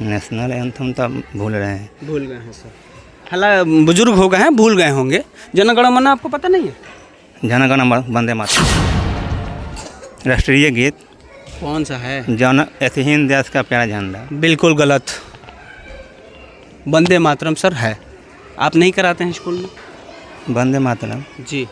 National anthem तो भूल रहे हैं। भूल गए हैं सर। हालांकि बुजुर्ग हो गए हैं, भूल गए होंगे। जन गण मन आपको पता नहीं है? जन गण मन वंदे मातरम, राष्ट्रीय गीत। कौन सा है? जन ऐसे हिंद देश का प्यारा झंडा। बिल्कुल गलत। वंदे मातरम सर है। आप नहीं कराते हैं स्कूल में? वंदे मातरम जी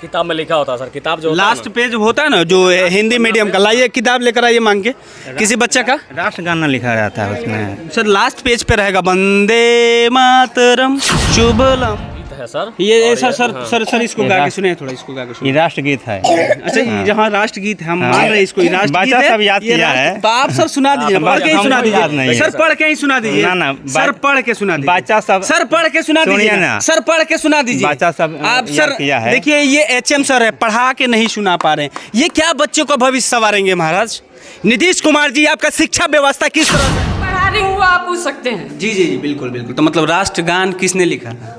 किताब में लिखा होता है सर, किताब जो होता है लास्ट पेज होता है ना, जो हिंदी मीडियम का, लाइए किताब लेकर आइए मांग के किसी बच्चे का। राष्ट्रगान लिखा रहता है उसमें। सर लास्ट पेज पे रहेगा वंदे मातरम शुभलम। गीत है सर। ये सर इसको गा के सुनिए, थोड़ा इसको गा के ये सुनिए। राष्ट्रगीत है। अच्छा ये जहाँ राष्ट्रगीत है, हम मान रहे हैं इसको राष्ट्रगीत बच्चा है। सब याद ये किया राष्ट्र- है। तो आप सर सुना दीजिए, पढ़ के ही हमको सुना याद नहीं दीजिए है। सर, पढ़ के ही सुना दीजिए। ना, सर पढ़ के सुना दीजिए। बच्चा सब सर पढ़ के सुना सुनिए दीजिए ना। सर, पढ़ के सुना दीजिए। बच्चा सब आप याद सर किया है। देखिए, ये HM सर है, पढ़ा के नहीं सुना पा रहे हैं। ये क्या बच्चों को भविष्य संवारेंगे महाराज? नीतीश कुमार जी, आपका शिक्षा व्यवस्था किस तरह से? पढ़ा रही हूँ, आप पूछ सकते हैं। जी जी जी बिल्कुल बिल्कुल। तो मतलब राष्ट्रगान किसने लिखा था?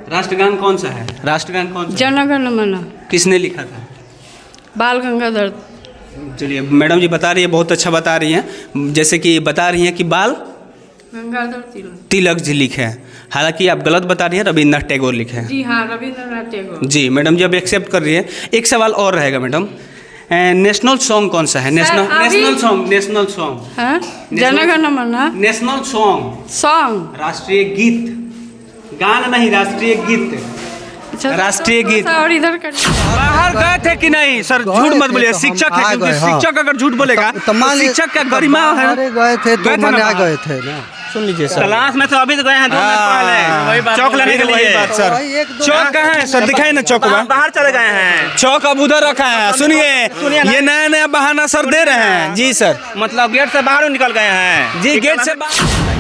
राष्ट्रगान कौन सा है? राष्ट्रगान कौन सा? जन गण मन किसने लिखा था? बाल गंगाधर। चलिए मैडम जी बता रही है, बहुत अच्छा बता रही हैं। जैसे कि बता रही हैं कि बाल गंगाधर तिलक। तिलक जी लिखे हैं। हालांकि आप गलत बता रही हैं, रविन्द्रनाथ टैगोर लिखे हैं। जी हाँ, रविंद्रनाथ टैगोर। जी मैडम जी अब एक्सेप्ट कर रही है। एक सवाल और रहेगा मैडम, नेशनल सॉन्ग कौन सा है? नेशनल नेशनल सॉन्ग हाँ, जन गण मन नेशनल सॉन्ग, सॉन्ग। राष्ट्रीय गीत, गान नहीं, राष्ट्रीय गीत। राष्ट्रीय गीत। और इधर कर बाहर गए थे कि नहीं सर? झूठ मत बोलिए, शिक्षक है, क्योंकि शिक्षक अगर झूठ बोलेगा तो शिक्षक का गरिमा है। गए थे तो ना मना बाहर? गए थे ना। सुन लीजिए सर, क्लास में तो अभी तो गए हैं 2 मिनट पहले। वही बात, चौक लेने के वही लिए। बात सर वही 1-2 चौक कहाँ है सर? दिखाई ना चौक बा। बाहर चले गए हैं। चौक अब उधर रखा है। सुनिए, ये नया नया बहाना सर दे रहे हैं। जी सर, मतलब गेट से बाहर निकल गए हैं। जी गेट से बाहर।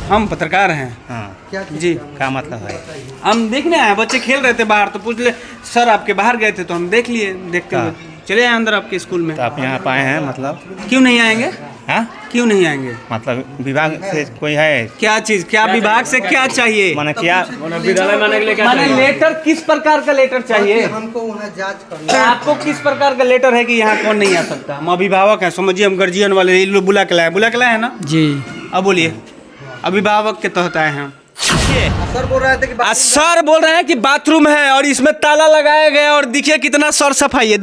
हम पत्रकार हैं। हाँ, जी क्या मतलब है? हम देखने आए, बच्चे खेल रहे थे बाहर, तो पूछ ले सर आपके बाहर गए थे, तो हम देख लिए। देखते हुए चले आए अंदर आपके स्कूल में। तो आप यहाँ पाए हैं मतलब? क्यों नहीं आएंगे? हाँ, क्यों नहीं आएंगे? मतलब विभाग से कोई है? क्या चीज, क्या विभाग से क्या चाहिए? माने क्या? विद्यालय में आने के लिए क्या माने चाहिए? लेटर किस प्रकार का लेटर चाहिए? हमको वहाँ जांच करना। आपको किस प्रकार का लेटर है कि यहाँ कौन नहीं आ सकता? हम अभिभावक हैं, समझिए, हम गार्जियन वाले। ये लोग बुला के लाए है ना? जी अब बोलिए, अभिभावक के तहत आए हैं। सर बोल रहे थे कि सर बोल रहे हैं कि बाथरूम है और इसमें ताला लगाया गया, और देखिए कितना सर सफाई है।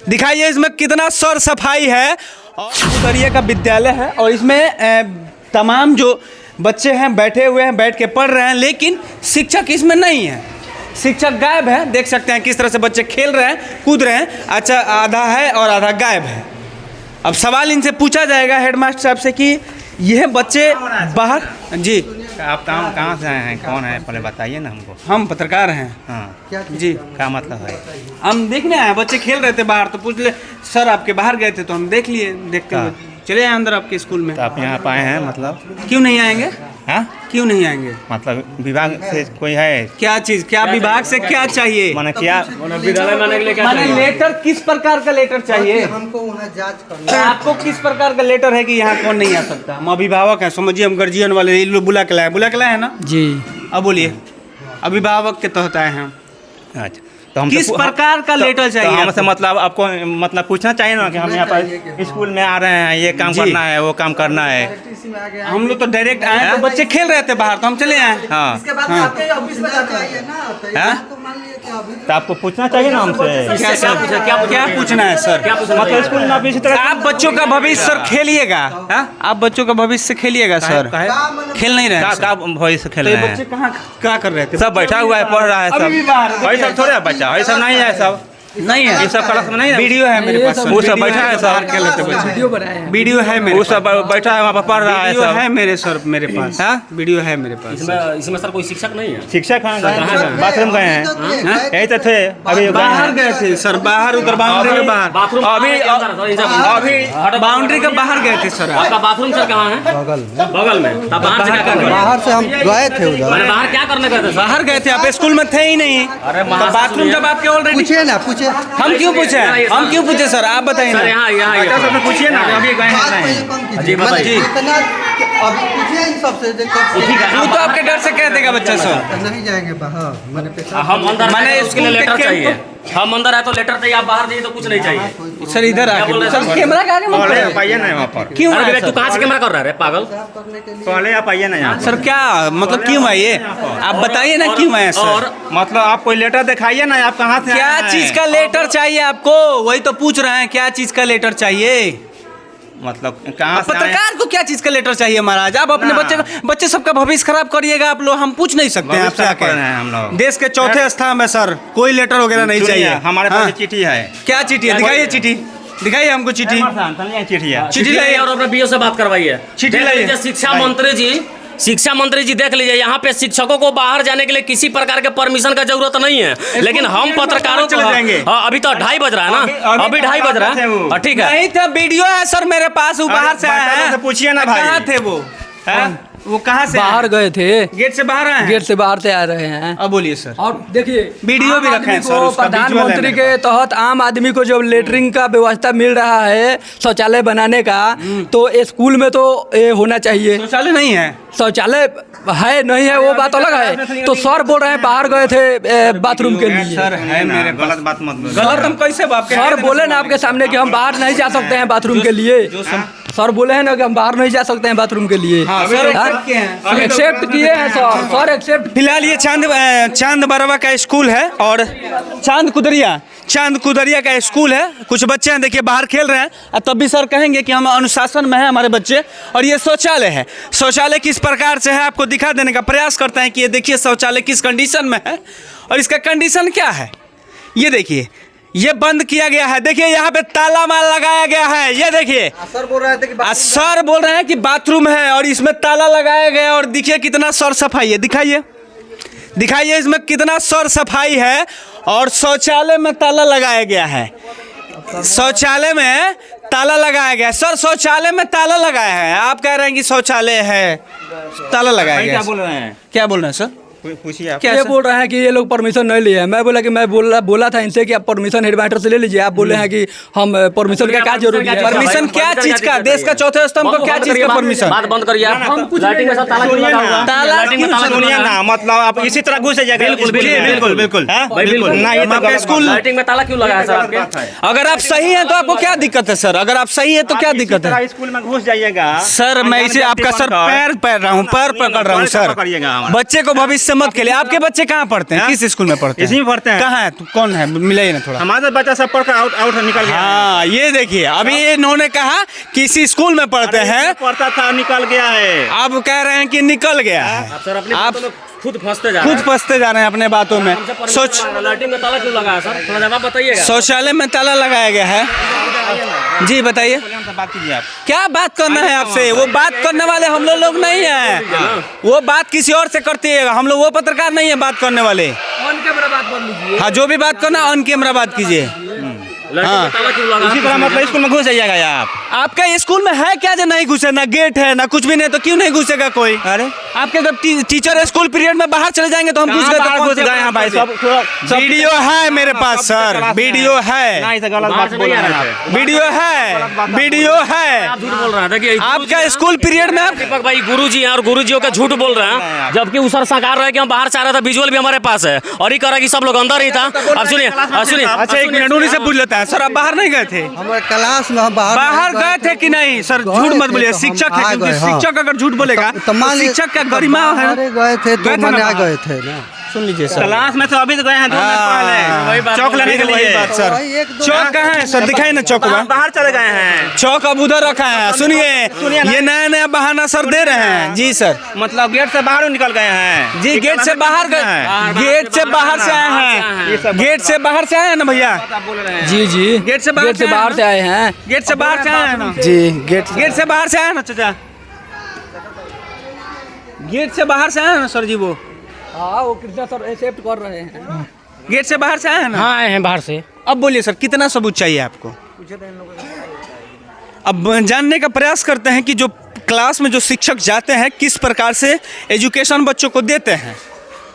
दिखाइए इसमें कितना सर सफाई है। और उतरिया का विद्यालय है, और इसमें तमाम जो बच्चे हैं बैठे हुए हैं, बैठ के पढ़ रहे हैं, लेकिन शिक्षक इसमें नहीं है। शिक्षक गायब है। देख सकते हैं किस तरह से बच्चे खेल रहे हैं, कूद रहे हैं। अच्छा, आधा है और आधा गायब है। अब सवाल इनसे पूछा जाएगा, हेडमास्टर साहब से, कि यह बच्चे बाहर। जी आप कहाँ से आए हैं? कौन है पहले बताइए ना हमको। हम पत्रकार हैं। हाँ, जी क्या मतलब है? हम देखने आए, बच्चे खेल रहे थे बाहर, तो पूछ ले सर आपके बाहर गए थे, तो हम देख लिए। देखते हुए चले आए अंदर आपके स्कूल में। तो आप यहाँ पाए हैं मतलब? क्यों नहीं आएंगे? हाँ, क्यों नहीं आएंगे? मतलब विभाग से कोई है? क्या चीज, क्या विभाग से क्या चाहिए? माने क्या? विद्यालय में आने के लिए क्या माने चाहिए? लेटर किस प्रकार का लेटर चाहिए? हमको वहाँ जांच करना। आपको किस प्रकार का लेटर है कि यहाँ कौन नहीं आ सकता? हम अभिभावक हैं, समझिए, हम गार्जियन वाले। ये लोग बुला के लाए है ना? जी अब बोलिए, अभिभावक के तहत आए हैं। अच्छा, तो हम किस प्रकार का लेटर चाहिए तो हमसे आपको? मतलब आपको मतलब पूछना चाहिए ना कि हम यहाँ पर स्कूल में आ रहे हैं, ये काम जी। करना है, वो काम करना है। हम लोग तो डायरेक्ट आए, तो बच्चे खेल रहे थे बाहर, तो हम चले आए। हाँ, इसके बाद आपके ऑफिस में जाना चाहिए ना। तो हाँ? तो मान लीजिए कि अभी तो आपको पूछना चाहिए ना हमसे। क्या सर, क्या पूछना है सर? मतलब स्कूल में आप इसी तरह आप बच्चों का भविष्य सर खेलिएगा। आप बच्चों का भविष्य खेलिएगा सर। खेल नहीं रहे हैं का सर। भविष्य खेल तो ये रहे बच्चे हैं? कहाँ क्या कर रहे थे? सब बैठा हुआ है, पढ़ रहा है अभी भी बाहर है, सब। वही सब थोड़े है बच्चा, वही सब नहीं है सब। नहीं है ये सब क्लास में नहीं है। वीडियो है मेरे पास। वो सब बैठा है बाहर सब। खेल रहे थे बच्चे। वीडियो है मेरे वो पास। सब बैठा है वहाँ पर पढ़ रहा है वीडियो सब। है मेरे सर, मेरे पास। हाँ? वीडियो है मेरे पास। इसमें सर कोई शिक्षक नहीं है? शिक्षक हैं, बाथरूम गए हैं। हाँ? यही तो थे अभी बाहर गए थे सर, बाहर, उधर बाउंड्री के बाहर। बाथरूम अभी बाउंड्री के बाहर गए थे सर। आपका बाथरूम सर कहाँ है? बगल में। बगल में। तब बाहर से क्या कर रहे हैं? बाहर से हम गए थे उधर। मैंने बाहर क्या करने गए थे सर? बाहर गए थे, आप स्कूल में थे ही नहीं। अरे तो महाराज बाथरूम सुनिए। जब आपके ऑलरेडी। पूछिए ना, पूछिए। हम क्यों पूछे? हम क्यों पूछे सर? आप बताइए सर ना। यहाँ बच्चा सब पूछिए ना, अभी गए हैं बात नहीं। पहले कम कीजिए। जी, बताइए। इतना अभी पूछिए इन सबसे जो कब से- ठीक है वो तो आपके डर से कह देगा बच्चा सब। नहीं जाएंगे बाहर मैंने पेशाब हम अंदर मैंने मैंने उसके लिए स्कूल के लेटर कैंप चाहिए। हम अंदर है तो लेटर चाहिए, आप बाहर जाइए तो कुछ नहीं चाहिए। सर इधर क्या बोल आके रहे हैं सर कैमरा के आगे मत पहले करो। आप आइए ना यहाँ पर, क्यों अरे आए विवेक, तू सर? कहाँ से कैमरा कर रहा है पागल? करने के लिए पहले आप आइए ना यहाँ सर क्या मतलब क्यों आए ये? आप बताइए ना क्यों आए सर? और मतलब आप कोई लेटर दिखाइए ना, आप कहाँ से आए क्या हैं? चीज का लेटर चाहिए आपको? वही तो पूछ रहे हैं, क्या चीज का लेटर चाहिए? मतलब कहाँ से आए? पत्रकार को क्या चीज का लेटर चाहिए महाराज? आप अपने ना। बच्चे सबका भविष्य खराब करिएगा आप लोग, हम पूछ नहीं सकते हैं भविष्य आपसे खराब कर रहे हैं आके। हम लोग। देश के चौथे स्थान में सर कोई लेटर वगैरह नहीं सुनिए, चाहिए हमारे पास हाँ। ये चिट्ठी है। क्या चिट्ठी है? दिखाइए चिट्ठी, दिखाइए हमको चिट्ठी। चिट्ठी है। चिट्ठी लाइए और अपने बीओ से बात करवाइए। चिट्ठी देख लाइए। लीजिए, शिक्षा मंत्री जी देख लीजिए, यहाँ पे शिक्षकों को बाहर जाने के लिए किसी प्रकार के परमिशन का जरूरत नहीं है, लेकिन हम पत्रकारों चले जाएंगे। हाँ, अभी तो 2:30 बज रहा है ना, अभी 2:30 बज रहा है। हाँ, ठीक है। नहीं था, वीडियो है सर मेरे पास, वो बाहर से आया है। से पूछिए ना भाई। कहाँ थे वो? हैं? वो कहाँ से बाहर आए? गए थे, गेट से बाहर आए हैं? गेट से बाहर से आ रहे हैं। अब बोलिए सर। और देखिए वीडियो भी आम रखे हैं आदमी सर, को, उसका विजुअल है प्रधानमंत्री मेरे के तहत आम आदमी को जो लेटरिंग का व्यवस्था मिल रहा है शौचालय बनाने का, तो स्कूल में तो ये होना चाहिए। शौचालय नहीं है? शौचालय है नहीं है वो बात अलग है। तो सर बोल रहे हैं बाहर गए थे बाथरूम के लिए। सर है मेरे पास। गलत बात मत बोलो। गलत हम कैसे बाप के? सर बोले ना आपके सामने कि हम बाहर नहीं जा सकते हैं बाथरूम के लिए। सर बोले हैं ना कि हम बाहर नहीं जा सकते हैं बाथरूम के लिए। हाँ, सर accept किए हैं। एक्सेप्ट किए हैं सर एक्सेप्ट। फिलहाल ये चांद बरवा का स्कूल है और चांद कुदरिया का स्कूल है। कुछ बच्चे हैं देखिए बाहर खेल रहे हैं, और तब भी सर कहेंगे कि हम अनुशासन में हैं हमारे बच्चे। और ये शौचालय है, शौचालय किस प्रकार से है आपको दिखा देने का प्रयास करते हैं कि ये देखिए शौचालय किस कंडीशन में है और इसका कंडीशन क्या है। ये देखिए, ये बंद किया गया है। देखिए यहाँ पे ताला माल लगाया गया है। ये देखिए सर बोल रहे थे कि सर बोल रहे हैं कि बाथरूम है और इसमें ताला लगाया गया है। और देखिए कितना सर सफाई है, दिखाइए इसमें कितना सर सफाई है। और शौचालय में ताला लगाया गया है, शौचालय में ताला लगाया गया है। सर शौचालय में ताला लगाया है, आप कह रहे हैं कि शौचालय है ताला लगाया भाई गया क्या है। बोल रहे हैं? क्या बोल रहे हैं सर? पूछिए आप। क्या ये सर? बोल रहे हैं कि ये लोग परमिशन नहीं लिए हैं। मैं बोला था इनसे कि आप परमिशन हेडमास्टर से ले लीजिए। आप बोले हैं कि हम परमिशन का क्या जरूरी है? परमिशन क्या चीज का? देश का चौथे स्तंभ को क्या चीज का परमिशन? बात बंद करिए आप। हम कुछ लाइटिंग में सब ताला क्यों सुनिए लगा ना, हुआ है? ताला लाइटिंग में क्यों ताला क्यों सुनिए लगा ना, मतलब आप इसी तरह घुस जाइएगा। बिल्कुल, बिल्कुल बिल्कुल हाँ? भाई, बिल्कुल। ना, ये तो आपका गलत स्कूल- बात है। लाइटिंग में ताला क्यों लगा है सर आपके? अगर आप सही हैं तो आपको क्या दिक्कत है सर? अगर आप सही है तो क्या आप इसी दिक्कत है? तरह स्कूल में घुस जाइएगा सर मैं इसे आपका सर पैर पकड़ रहा हूँ, पैर पकड़ रहा हूँ सर। पकड़िएगा हमारा। बच्चे को भविष्य मत के लिए। आपके बच्चे कहाँ पढ़ते हैं? हाँ? किस स्कूल में पढ़ते हैं? इसी में पढ़ते हैं। कहाँ है? कौन है? मिलाइए ना थोड़ा। हमारा बच्चा सब पढ़कर आउट निकल गया। हाँ ये देखिए, अभी इन्होंने कहा कि इसी स्कूल में पढ़ते हैं, पढ़ता था निकल गया है। अब कह रहे हैं कि निकल गया है। आप सर अपने आप बातों में खुद फंसते जा रहे खुद हैं। फंसते जा रहे हैं अपने बातों में। हमसे परमिशन सोच, मांग रहे हैं, लाइटिंग में ताला क्यों लगा है सर? थोड़ा जवाब बताइएगा। शौचालय में ताला लगाया गया है। जी बताइए, बात कीजिए आप। क्या बात करना है आपसे? वो बात करने वाले हम लोग नहीं हैं, वो बात किसी और से करती है। हम लोग वो पत्रकार नहीं है बात करने वाले। ऑन कैमरा बात कर लीजिए। हाँ जो भी बात करना ऑन कैमरा बात कीजिए। लाइटिंग में ताला क्यों लगा इसी तरह है? मतलब स्कूल में घुस जाइएगा आप। आपका स्कूल में है क्या जो नहीं घुसे? ना गेट है ना कुछ भी नहीं, तो क्यों नहीं घुसेगा कोई? अरे आपके जब टीचर स्कूल पीरियड में बाहर चले जाएंगे तो हम घुस गए तो कौन घुस सी गए हैं भाई? बात सब वीडियो है मेरे पास सर, वीडियो है, नहीं से गलत बाहर बात से बोल नहीं आ रहे रहे हैं थे। आप। वीडियो है। आप झूठ बोल रहे हैं। देखिए आपका स्कूल पीरियड में आप दीपक भाई गुरुजी हैं और गुरुजियों का झूठ बोल रहे हैं, जबकि उस सर सरकार रहे कि हम बाहर से आ रहे थे। विजुअल भी हमारे पास है और ये कह रहा है कि सब लोग अंदर ही था। अब सुनिए, अच्छा एक मिनट उन्हीं से पूछ लेता है। सर आप बाहर नहीं गए थे? हमारे क्लास में हम बाहर गए थे कि नहीं? सर झूठ मत बोलिए, शिक्षक है, क्योंकि शिक्षक अगर झूठ बोलेगा तो शिक्षक का गरिमा है। गए थे तो ना मैंने आ बाहर? गए थे ना। सुन लीजिए सर, क्लास में तो अभी तो गए हैं 2 मिनट पहले चौक लेने के लिए। बात सर। वही एक दो चौक कहाँ है सर? दिखाई ना चौक में। बाहर चले गए हैं। चौक अब उधर रखा है। सुनिए ये नया नया बहाना सर दे रहे हैं। जी सर, मतलब गेट से बाहर निकल गए हैं। जी गेट से बाहर गए, गेट से बाहर से आए हैं, गेट से बाहर से आए हैं ना भैया? जी जी गेट से बाहर से आए हैं। गेट से बाहर से आए हैं ना? जी गेट से बाहर से आए हैं ना चाचा? गेट से बाहर से आए हैं ना सर जी? वो हाँ वो कृष्णा सर एक्सेप्ट कर रहे हैं। गेट से बाहर से आए हैं ना? हाँ आए हैं बाहर से। अब बोलिए सर कितना सबूत चाहिए आपको? अब जानने का प्रयास करते हैं कि जो क्लास में जो शिक्षक जाते हैं किस प्रकार से एजुकेशन बच्चों को देते हैं।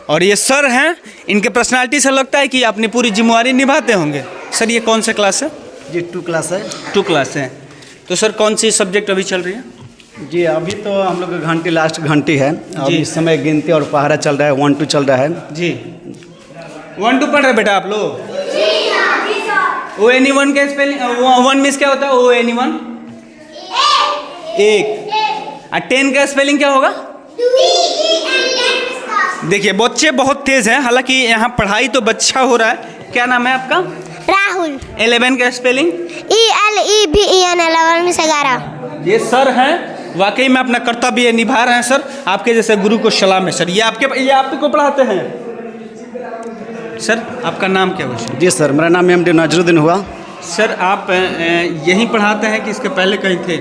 और ये सर हैं, इनके पर्सनालिटी से लगता है कि अपनी पूरी जिम्मेवारी निभाते होंगे। सर ये कौन से क्लास है? जी 2 क्लास है। 2 क्लास है। तो सर कौन सी सब्जेक्ट अभी चल रही है? जी अभी तो हम लोग का घंटी लास्ट घंटी है। अब इस समय गिनती और पहरा चल रहा है, 1 2 चल रहा है। जी 1 2 पढ़ रहे बेटा आप लोग? ओ एनी वन का स्पेलिंग 1 मिस क्या होता है? ओ एनी वन एक। और 10 का स्पेलिंग क्या होगा? देखिए बच्चे बहुत तेज हैं, हालांकि यहाँ पढ़ाई तो बच्चा हो रहा है। क्या नाम है आपका? राहुल। 11 का स्पेलिंग? ELEVEN 11 में से 11। ये सर हैं, वाकई में अपना कर्तव्य निभा रहे हैं सर। आपके जैसे गुरु को सलाम है सर। ये आपको पढ़ाते हैं सर? आपका नाम क्या हुआ सर? जी सर, मेरा नाम MD नजरुद्दीन हुआ। सर आप यहीं पढ़ाते हैं कि इसके पहले कहीं थे?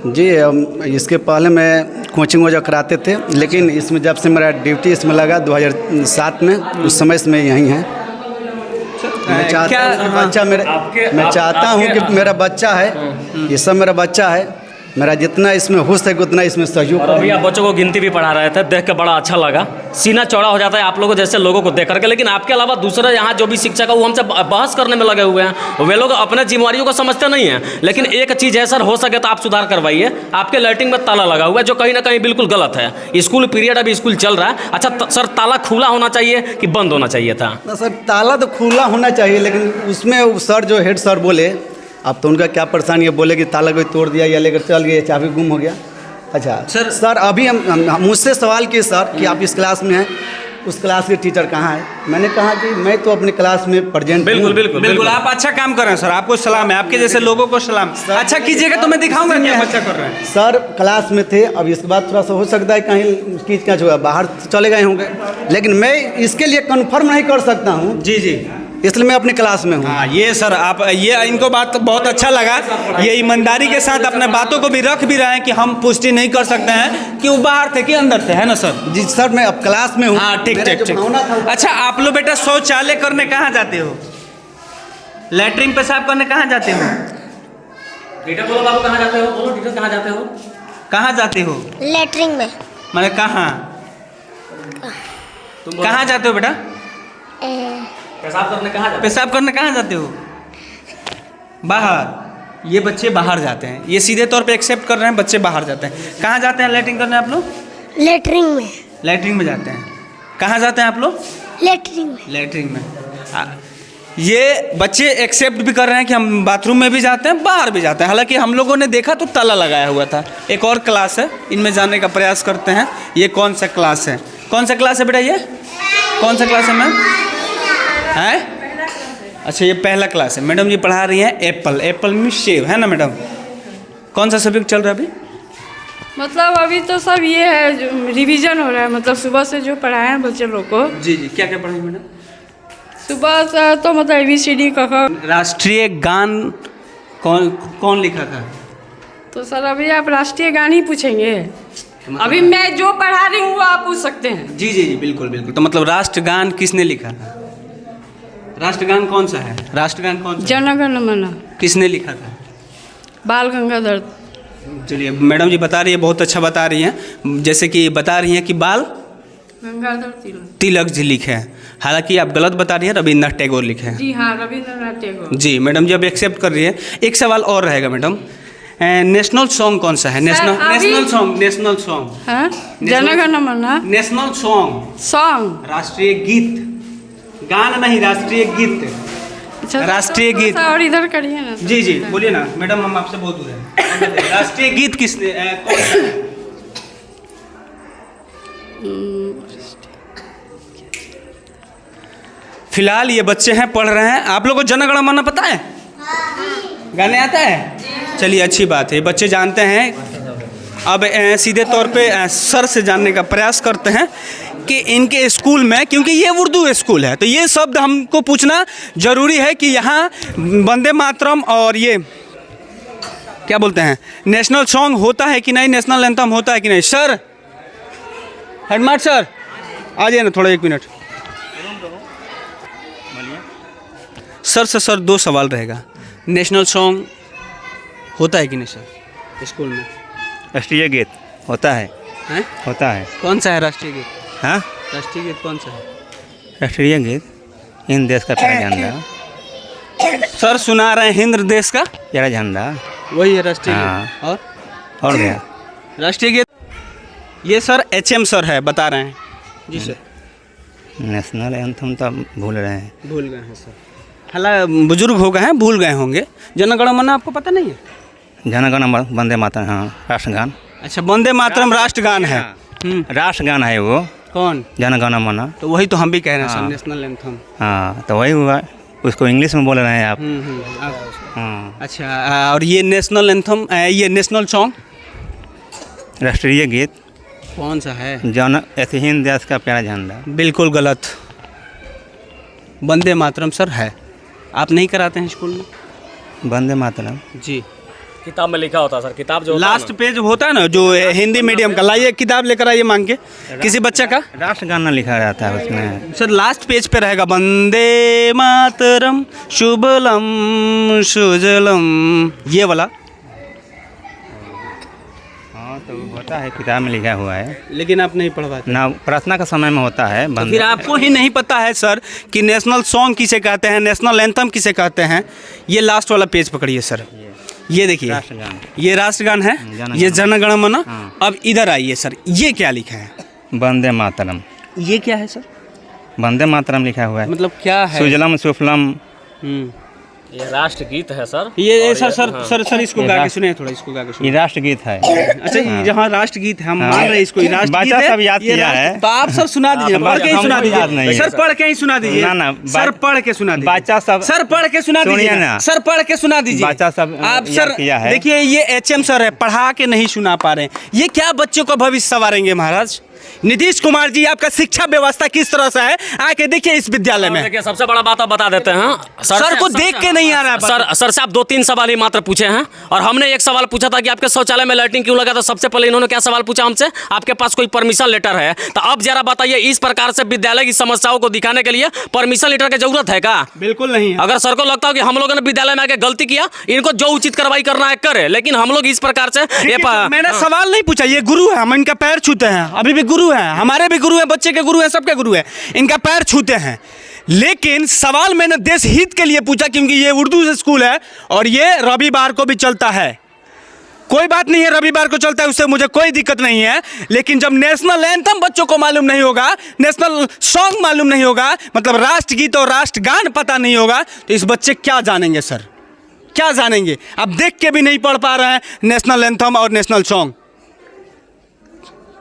जी इसके पहले मैं कोचिंग वगैरह कराते थे, लेकिन इसमें जब से मेरा ड्यूटी इसमें लगा 2007 में, उस समय से मैं यहीं हैं। मैं चाहता हूँ कि बच्चा मैं चाहता हूँ कि मेरा बच्चा है, ये सब मेरा बच्चा है। मेरा जितना इसमें हो सके उतना इसमें सहयोग और अभी आप बच्चों को गिनती भी पढ़ा रहे थे, देख के बड़ा अच्छा लगा। सीना चौड़ा हो जाता है आप लोगों जैसे लोगों को देख करके। लेकिन आपके अलावा दूसरे यहाँ जो भी शिक्षक है वो हमसे बहस करने में लगे हुए हैं। वे लोग अपने जिम्मेवारियों को समझते नहीं हैं। लेकिन एक चीज़ है सर, हो सके तो आप सुधार करवाइए। आपके लैट्रिन में ताला लगा हुआ है जो कहीं ना कहीं बिल्कुल गलत है। स्कूल पीरियड अभी स्कूल चल रहा है। अच्छा सर, ताला खुला होना चाहिए कि बंद होना चाहिए था? ना सर, ताला तो खुला होना चाहिए, लेकिन उसमें सर जो हेड सर बोले, अब तो उनका क्या परेशानी है, बोले कि ताला कोई तोड़ दिया या लेकर चल गया, चाबी गुम हो गया। अच्छा सर अभी हम मुझसे सवाल किए सर कि आप इस क्लास में हैं, उस क्लास के टीचर कहाँ है? मैंने कहा कि मैं तो अपनी क्लास में प्रेजेंट। बिल्कुल आप अच्छा काम कर रहे हैं सर, आपको सलाम है। आपके जैसे लोगों को सलाम। अच्छा कीजिएगा तो मैं दिखाऊंगा क्या बच्चा कर रहे हैं। सर क्लास में थे, अब इसके बाद थोड़ा सा हो सकता है कहीं कीच क्या हुआ, बाहर चले गए होंगे, लेकिन मैं इसके लिए कन्फर्म नहीं कर सकता हूँ। जी जी, इसलिए मैं अपनी क्लास में हूँ। हाँ ये सर आप ये इनको बात बहुत अच्छा लगा। ये ईमानदारी के साथ अपने बातों को भी रख भी रहे हैं कि हम पुष्टि नहीं कर सकते हैं कि वो बाहर थे कि अंदर थे, है ना सर? जी सर, मैं अब क्लास में हूँ। हाँ ठीक ठीक ठीक। अच्छा आप लोग बेटा शौचालय करने कहाँ जाते हो? लैट्रिन पेशाब करने कहाँ जाते हो? टीचर बोलो बाबू कहाँ जाते हो? बोलो टीचर कहाँ जाते हो? कहाँ जाते हो? लेटरिन में। मैंने कहाँ कहाँ जाते हो बेटा? पेशाब करने कहाँ जाते पेशाब करने कहाँ जाते हो? बाहर। ये बच्चे बाहर जाते हैं, ये सीधे तौर पे एक्सेप्ट कर रहे हैं, बच्चे बाहर जाते हैं। कहाँ जाते हैं लैट्रिन करने आप लोग? लेटरिन में। लैट्रिन में जाते हैं। कहाँ जाते हैं आप लोग? लेटरिन में। लैट्रिन में। ये बच्चे एक्सेप्ट भी कर रहे हैं कि हम बाथरूम में भी जाते हैं, बाहर भी जाते हैं। हालांकि हम लोगों ने देखा तो ताला लगाया हुआ था। एक और क्लास है, इनमें जाने का प्रयास करते हैं। ये कौन सा क्लास है? कौन सा क्लास है बेटा? ये कौन सा क्लास है मैम? है? अच्छा ये पहला क्लास है। मैडम जी पढ़ा रही हैं एप्पल। एप्पल में सेब है ना मैडम? कौन सा सब्जेक्ट चल रहा है अभी? मतलब अभी तो सब ये है रिवीजन हो रहा है, मतलब सुबह से जो पढ़ाए हैं बच्चे लोग को। जी जी, क्या क्या पढ़ाई मैडम? सुबह से तो मतलब ABCD क राष्ट्रीय गान कौन लिखा था? तो सर अभी आप राष्ट्रीय गान ही पूछेंगे? अभी मैं जो पढ़ा रही हूँ वो आप पूछ सकते हैं। जी जी जी, बिल्कुल बिल्कुल। तो मतलब राष्ट्रगान किसने लिखा? राष्ट्रगान कौन सा है? राष्ट्रगान कौन सा? जन गण मन। किसने लिखा था? बाल गंगाधर। चलिए मैडम जी बता रही है, बहुत अच्छा बता रही हैं। जैसे कि बता रही हैं कि बाल गंगाधर तिलक जी लिखे हैं। हालांकि आप गलत बता रही हैं, रविन्द्रनाथ टैगोर लिखे हैं। जी हाँ, रविन्द्रनाथ टैगोर। जी मैडम जी अब एक्सेप्ट कर रही है। एक सवाल और रहेगा मैडम, नेशनल सॉन्ग कौन सा है? नेशनल सॉन्ग हाँ, जन गण मन। नेशनल सॉन्ग राष्ट्रीय गीत, गान नहीं, राष्ट्रीय गीत। अच्छा, राष्ट्रीय गीत। और इधर करिए ना। जी जी बोलिए ना मैडम, हम आपसे बहुत दूर हैं। राष्ट्रीय गीत किसने कौन सा है? फिलहाल ये बच्चे हैं पढ़ रहे हैं। आप लोग को जन गण मन पता है? गाने आता है? चलिए अच्छी बात है, बच्चे जानते हैं। अब सीधे तौर पे सर से जानने का प्रयास करते हैं कि इनके स्कूल में, क्योंकि ये उर्दू स्कूल है तो ये शब्द हमको पूछना ज़रूरी है कि यहाँ वंदे मातरम और ये क्या बोलते हैं नेशनल सॉन्ग होता है कि नहीं, नेशनल एंथम होता है कि नहीं। सर, हेडमास्टर सर आ जाइए ना थोड़ा, 1 मिनट। सर से सर 2 सवाल रहेगा। नेशनल सॉन्ग होता है कि नहीं सर स्कूल में? राष्ट्रीय गीत होता है। हैं? होता है। कौन सा है राष्ट्रीय गीत? हाँ, राष्ट्रीय गीत कौन सा है? राष्ट्रीय गीत इन देश का पहला झंडा। सर सुना रहे हैं हिंद देश का जरा झंडा। वही है राष्ट्रीय हाँ। गीत। और गया राष्ट्रीय गीत ये सर HM सर है बता रहे हैं जी सर। नेशनल एंथम तो भूल रहे हैं। भूल गए हैं सर, हालांकि बुजुर्ग हो गए हैं, भूल गए होंगे। जन गण मन आपको पता नहीं है? जनगण वंदे मातरम, हाँ राष्ट्रगान। अच्छा, वंदे मातरम राष्ट्रगान है। राष्ट्रगान है वो। कौन? जनगण मन। तो वही तो हम भी कह रहे हैं सर, नेशनल एंथम। हाँ तो वही हुआ, उसको इंग्लिश में बोल रहे हैं आप। हाँ अच्छा, और ये नेशनल एंथम, ये नेशनल सॉन्ग राष्ट्रीय गीत कौन सा है? जन हिंद देश का प्यारा झंडा। बिल्कुल गलत, वंदे मातरम सर है। आप नहीं कराते हैं स्कूल में? वंदे मातरम जी, किताब में लिखा होता है सर, किताब जो लास्ट पेज होता है ना जो हिंदी मीडियम का, लाइए किताब लेकर आइए मांग के किसी बच्चे का। राष्ट्रगान लिखा रहता है उसमें सर लास्ट पेज पे रहेगा वंदे मातरम शुभलम सुजलम, ये वाला। हाँ तो होता है, किताब में लिखा हुआ है, लेकिन आप नहीं पढ़वाते ना प्रार्थना का समय में होता है। तो फिर आपको ही नहीं पता है सर कि नेशनल सॉन्ग किसे कहते हैं, नेशनल एंथम किसे कहते हैं। ये लास्ट वाला पेज पकड़िए सर, ये देखिए, राष्ट्रगान। ये राष्ट्रगान है, ये जनगण मन। अब इधर आइए सर, ये क्या लिखा है? वंदे मातरम। ये क्या है सर? वंदे मातरम लिखा हुआ है। मतलब क्या है? सुजलम सुफलम। ये राष्ट्र गीत है सर। ये सर इसको गा के सुने, थोड़ा इसको गा के ये सुने। राष्ट्रगीत है। अच्छा, ये जहाँ राष्ट्रगीत है, हम मान रहे हैं इसको राष्ट्रगीत बच्चा है। सब याद ये किया राष्ट्र- है। तो आप सर सुना दीजिए, पढ़ के ही सुना याद नहीं दीजिए है। सर, पढ़ के ही सुना दीजिए। ना, सर पढ़ के सुना दीजिए। बच्चा सब सर पढ़ के सुना सुनिए दीजिए ना। सर, पढ़ के सुना दीजिए। बच्चा सब आप याद सर किया है। देखिए, ये HM सर है, पढ़ा के नहीं सुना पा रहे हैं। ये क्या बच्चों को भविष्य संवारेंगे महाराज? नीतीश कुमार जी, आपका शिक्षा व्यवस्था किस तरह से है, आके देखिए इस विद्यालय में। देखिए सबसे बड़ा बात आप बता देते हैं सर को देख के नहीं आ रहा है। सर से आप 2-3 सवाल ही मात्र पूछे हैं, और हमने एक सवाल पूछा था कि आपके शौचालय में लाइटिंग क्यों लगा था। सबसे पहले इन्होंने क्या सवाल पूछा हमसे, आपके पास कोई परमिशन लेटर है? तो अब जरा बताइए, इस प्रकार से विद्यालय की समस्याओं को दिखाने के लिए परमिशन लेटर की जरूरत है क्या? बिल्कुल नहीं है। अगर सर को लगता हो कि हम लोगों ने विद्यालय में आके गलती किया, इनको जो उचित कार्रवाई करना है करे, लेकिन हम लोग इस प्रकार से मैंने सवाल नहीं पूछा, ये गुरु है, हम इनका पैर छूते हैं, अभी भी गुरु है, हमारे भी गुरु है, बच्चे के गुरु है, सबके गुरु है, इनका पैर छूते हैं। लेकिन सवाल मैंने देश हित के लिए पूछा, क्योंकि ये उर्दू से स्कूल है और ये रविवार को भी चलता है। कोई बात नहीं है, रविवार को चलता है, उससे मुझे कोई दिक्कत नहीं है। लेकिन जब नेशनल एंथम बच्चों को मालूम नहीं होगा, नेशनल सॉन्ग मालूम नहीं होगा, मतलब राष्ट्रगीत और राष्ट्रगान पता नहीं होगा, तो इस बच्चे क्या जानेंगे सर? क्या जानेंगे? आप देख के भी नहीं पढ़ पा रहे हैं नेशनल एंथम और नेशनल सॉन्ग,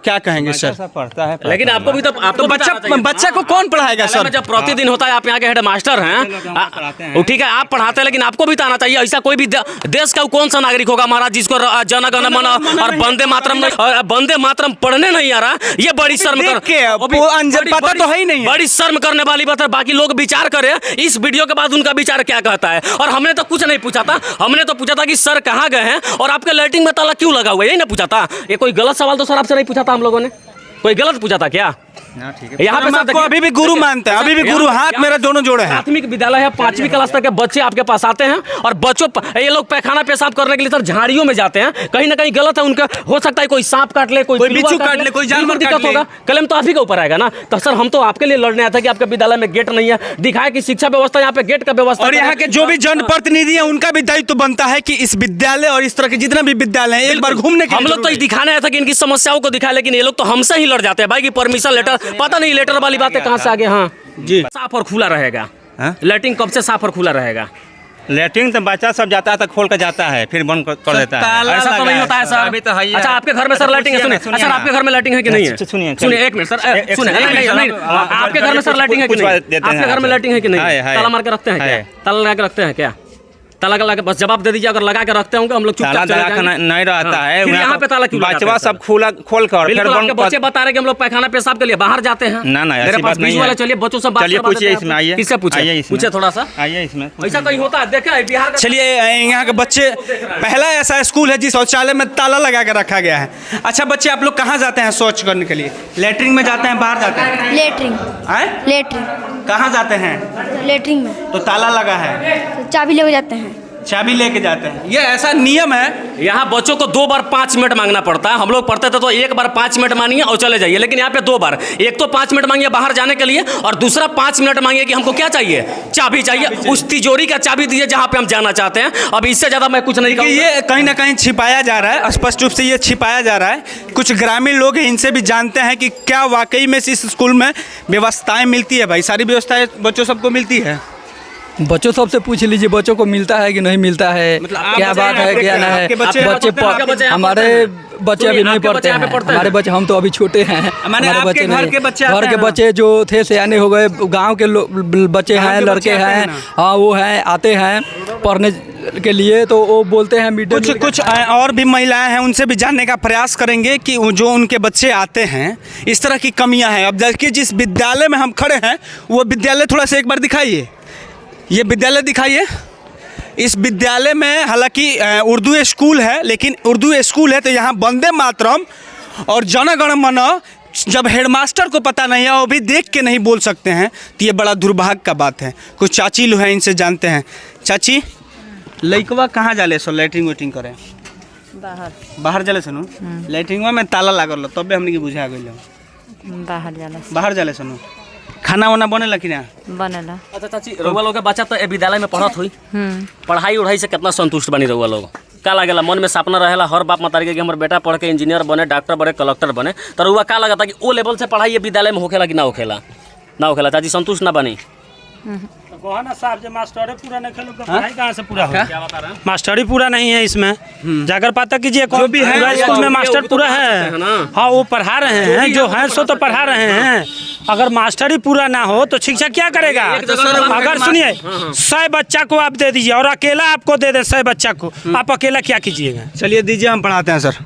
क्या कहेंगे सर? पढ़ता है, लेकिन आपको भी तो बच्चा को कौन पढ़ाएगा सर? जब प्रतिदिन होता है, आप यहाँ के हेड मास्टर हैं, ठीक है आप पढ़ाते हैं, लेकिन आपको भी तो आना चाहिए। ऐसा कोई भी देश का कौन सा नागरिक होगा महाराज जिसको जन गण मन और वंदे मातरम और वंदे मातरम पढ़ने नहीं आ रहा? ये बड़ी शर्म पता तो है ही नहीं, बड़ी शर्म करने वाली बात है। बाकी लोग विचार करें इस वीडियो के बाद उनका विचार क्या कहता है। और हमने तो कुछ नहीं पूछा था, हमने तो पूछा था कि सर कहाँ गए हैं और आपके लाइटिंग में ताला क्यों लगा हुआ है, यही ना पूछा था। ये कोई गलत सवाल तो सर आपसे नहीं पूछा था हम लोगों ने, कोई गलत पूछा था क्या? यहाँ पे आपको अभी भी गुरु मानते हैं, अभी भी गुरु हाथ मेरा दोनों जोड़े हैं। प्राथमिक विद्यालय है, 5वीं क्लास तक के बच्चे आपके पास आते हैं और बच्चों ये लोग पैखाना पेशाब करने के लिए सर झाड़ियों में जाते हैं। कहीं ना कहीं गलत है उनका, हो सकता है कोई सांप काट ले, कोई बिच्छू काट ले, कोई जानवर दिक्कत होगा, कलम तो आप ही के ऊपर आएगा ना। तो सर हम तो आपके लिए लड़ने आए थे कि आपके विद्यालय में गेट नहीं है, दिखाया कि शिक्षा व्यवस्था यहाँ पे गेट का व्यवस्था। और यहाँ के जो भी जनप्रतिनिधि है उनका भी दायित्व बनता है कि इस विद्यालय और इस तरह के जितने भी विद्यालय हैं एक बार घूमने के हम लोग तो दिखाने आए थे कि इनकी समस्याओं को दिखाए, लेकिन ये लोग तो हमसे ही लड़ जाते हैं भाई कि परमिशन लेटर, पता नहीं लेटर वाली बातें कहाँ से आगे। हाँ जी, साफ और खुला रहेगा। लैट्रिन कब से साफ और खुला रहेगा? लैट्रिन तो बच्चा सब जाता है तो खोल कर जाता है, फिर बंद कर देता है। ऐसा तो नहीं होता है सर। अभी तो है ही है। अच्छा आपके घर में सर लाइटिंग है? सुनिए सर, आपके घर में लाइटिंग है कि नहीं है? सुनिए सुनिए एक मिनट सर, सुनिए नहीं, आपके घर में सर लाइटिंग है कि नहीं? आपके घर में लाइटिंग है कि नहीं? ताला मार के रखते हैं क्या? ताला लगा के रखते हैं क्या? ताला लगा के बस जवाब दे दीजिए। अगर लगा के रखते होंगे हम लोग चुपचाप चले जाएंगे। नहीं रहता है फिर यहाँ पे ताला क्यों लगाते हैं? बच्चा सब खोल कर बिल्कुल आपके बच्चे बता रहे कि हम लोग पैखाना पेशाब के लिए बाहर जाते हैं। ना मेरे ऐसी पास बात नहीं है। चलिए बच्चों से बात चलिए करवा पूछिए देते हैं। इसमें, आइए किससे पूछे? पूछे थोड़ा सा, आइए इसमें। ऐसा कहीं होता है? देखा बिहार का। चलिए यहाँ के बच्चे, पहला ऐसा स्कूल है जिस शौचालय में ताला लगा के रखा गया है। अच्छा बच्चे, आप लोग कहाँ जाते हैं शौच करने के लिए? लेटरिन में जाते हैं, बाहर जाते हैं? लेटरिन। Latrine latrine. कहाँ जाते हैं? लेटरिन में तो ताला लगा है, तो चाबी लेके जाते हैं। चाबी लेके जाते हैं, ये ऐसा नियम है। यहाँ बच्चों को 2 बार 5 मिनट मांगना पड़ता है। हम लोग पढ़ते थे तो 1 बार 5 मिनट मांगिए और चले जाइए, लेकिन यहाँ पे 2 बार, एक तो 5 मिनट मांगिए बाहर जाने के लिए और दूसरा 5 मिनट मांगिए कि हमको क्या चाहिए, चाबी चाहिए। उस तिजोरी का चाबी दीजिए जहाँ पे हम जाना चाहते हैं। अब इससे ज़्यादा मैं कुछ नहीं कि कहूँगा। ये कहीं ना कहीं छिपाया जा रहा है, स्पष्ट रूप से ये छिपाया जा रहा है। कुछ ग्रामीण लोग हैं, इनसे भी जानते हैं कि क्या वाकई में इस स्कूल में व्यवस्थाएं मिलती है। भाई सारी व्यवस्थाएं बच्चों सबको मिलती है? बच्चों सबसे पूछ लीजिए बच्चों को मिलता है कि नहीं मिलता है, मतलब आप क्या बच्चे बात यहाँ है पे क्या ना है। आपके बच्चे यहाँ बच्चे पढ़ते हैं? आपके बच्चे यहाँ हमारे पढ़ते हैं? बच्चे अभी नहीं आपके पढ़ते बच्चे यहाँ पे हैं, पढ़ते हैं? हमारे बच्चे, हम तो अभी छोटे हैं। मैंने हमारे आपके घर नहीं। के बच्चे आते घर के हैं? बच्चे जो थे सयाने हो गए, गांव के बच्चे गाँव हैं, के लड़के बच्चे आते हैं हैं, ना? हाँ वो हैं, आते हैं पढ़ने के लिए, तो वो बोलते हैं मिड डे कुछ कुछ और भी महिलाएं हैं, उनसे भी जानने का प्रयास करेंगे कि जो उनके बच्चे आते हैं इस तरह की कमियां हैं। अब देखिए जिस विद्यालय में हम खड़े हैं वो विद्यालय थोड़ा सा एक बार दिखाइए, ये विद्यालय दिखाइए। इस विद्यालय में हालांकि उर्दू स्कूल है, लेकिन उर्दू स्कूल है तो यहाँ वंदे मातरम और जन गण मन जब हेडमास्टर को पता नहीं है, वो भी देख के नहीं बोल सकते हैं, तो ये बड़ा दुर्भाग्य का बात है। कुछ चाची लोग हैं, इनसे जानते हैं। चाची, लइकवा कहाँ जाले सो लैट्रिन वेट्रिन करे? बाहर जाले सनु लैट्रिनवा में ताला लागल तबे हमनी के बुझा गइल। बाहर जाले सनु खाना वाना बनेला कि ना? बनेला। अच्छा चाची, रउआ लोग के बच्चा तो ए विद्यालय में पढ़त हुई, पढ़ाई उढ़ाई से कितना संतुष्ट बनी रउआ लोग? का लागेला मन में सपना रहेला हर बाप मतारी के कि हमर बेटा पढ़ के इंजीनियर बने, डॉक्टर बने, कलेक्टर बने, तो रउआ का लगता कि ओ लेवल से पढ़ाई ये विद्यालय में होखेला कि ना होखेला? ना होखेला। चाची संतुष्ट ना बनी? मास्टरी पूरा नहीं खेलो तो पढ़ाई कहाँ से पूरा होगा? क्या बता रहे हैं? मास्टरी पूरा नहीं है इसमें, जाकर पता कीजिए जो भी है स्कूल में मास्टर पूरा है। हाँ वो पढ़ा रहे हैं, जो है सो तो पढ़ा रहे हैं। अगर मास्टरी पूरा ना हो तो शिक्षक क्या करेगा? अगर सुनिए 100 बच्चा को आप दे दीजिए और अकेला आपको दे दे 100 बच्चा को, आप अकेला क्या कीजिएगा? चलिए दीजिए, हम पढ़ाते हैं सर।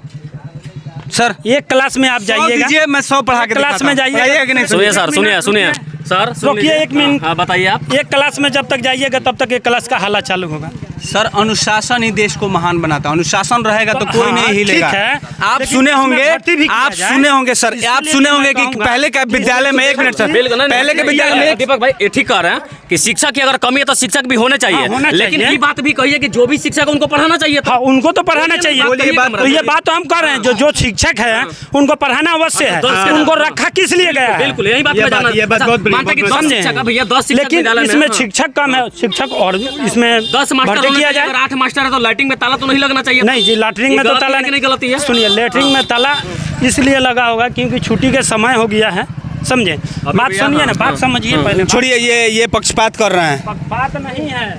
सर एक क्लास में आप जाइएगा, मैं 100 पढ़ा के क्लास में जाइए कि नहीं? सुनिए सर, सुनिए सर, रुकिए 1 मिनट। हाँ बताइए आप। एक क्लास में जब तक जाइएगा तब तक एक क्लास का हल्ला चालू होगा। सर अनुशासन ही देश को महान बनाता है, अनुशासन रहेगा तो कोई नहीं हिलेगा। ठीक है, आप लेकिन सुने इसमें होंगे, भर्ती भी किया आप जाए। सुने होंगे सर, आप इसलिए सुने मैं होंगे कि कहूँगा पहले के विद्यालय में, एक मिनट सर, बिल्कुल पहले के विद्यालय में दीपक भाई ये ठीक कह रहे हैं कि शिक्षा की अगर कमी है तो शिक्षक भी होने चाहिए, होना लेकिन चाहिए। ये बात भी कही है कि जो भी शिक्षक है उनको पढ़ाना चाहिए था। हाँ उनको तो पढ़ाना चाहिए। बोलिए बात तो ये बात तो हम कर रहे हैं, जो शिक्षक है उनको पढ़ाना अवश्य है। उनको रखा किस लिए गया है? बिल्कुल यही बात ये मैं बात- जानना- ये बात अच्छा, बहुत बड़ी- मानते हैं कि बहुत 10 समझे। शिक्षक है भैया, 10 शिक्षक लेकिन विद्यालय में इसमें हाँ। शिक्षक कम है, शिक्षक और इसमें 10 मास्टर भर्ती होने किया चाहिए। जाए। अगर 8 मास्टर है तो लाइटिंग में ताला तो नहीं लगना चाहिए। नहीं जी, लैट्रिन में तो ताला नहीं, गलती है। सुनिए, लैट्रिन में ताला इसलिए लगा होगा क्योंकि छुट्टी के समय हो गया है, समझे? बात भैया, सुनिए ना, हाँ, बात हाँ, समझिए पहले। छोड़िए, ये पक्षपात कर रहे हैं। बात नहीं है,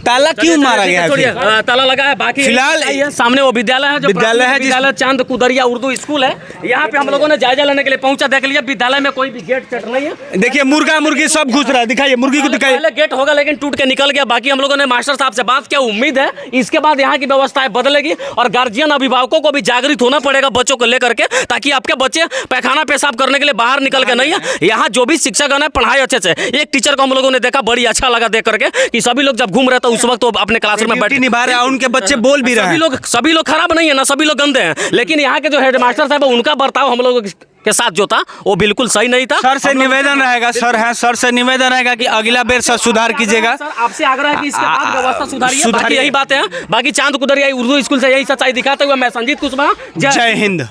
ताला क्यों मारा गया है छोड़िए, फिर? ताला लगा है। बाकी फिलहाल ये सामने वो विद्यालय है, जो विद्यालय है, प्राथमिक विद्यालय चांद कुदरिया उर्दू स्कूल है। यहाँ पे हम लोगों ने जायजा लेने के लिए पहुंचा, देख लिया विद्यालय में कोई भी गेट सेट नहीं है। देखिए मुर्गा मुर्गी सब घुस रहा है, दिखाइए मुर्गी को दिखाइए। पहले गेट होगा लेकिन टूट के निकल गया। बाकी हम लोगों ने मास्टर साहब से बात किया, उम्मीद है इसके बाद यहाँ की व्यवस्थाएं बदलेगी और गार्जियन अभिभावकों को भी जागृत होना पड़ेगा बच्चों को लेकर के, ताकि आपके बच्चे पैखाना पेशाब करने के लिए बाहर निकल के नहीं है। यहाँ जो भी शिक्षक है पढ़ाई अच्छे से। एक टीचर को हम लोगों ने देखा, बड़ी अच्छा लगा देख करके कि सभी लोग जब घूम रहे थे उस वक्त तो अपने क्लासरूम में ड्यूटी निभा रहे हैं, उनके बच्चे बोल भी रहे हैं। सभी लोग खराब नहीं है ना, सभी लोग गंदे हैं, लेकिन यहाँ के जो हेडमास्टर साहब है उनका बर्ताव हम लोगों के साथ जो था वो बिल्कुल सही नहीं था। सर से निवेदन रहेगा, सर है, सर से निवेदन रहेगा कि अगला बेर सर सुधार कीजिएगा। सर आपसे आग्रह है कि इसके बाद व्यवस्था सुधारिए। सुधारिए। बाकी यही बातें हैं। बाकी चांद कुदरिया उर्दू स्कूल से यही सच्चाई दिखाते हुए मैं संजीत कुशवाहा, जय हिंद।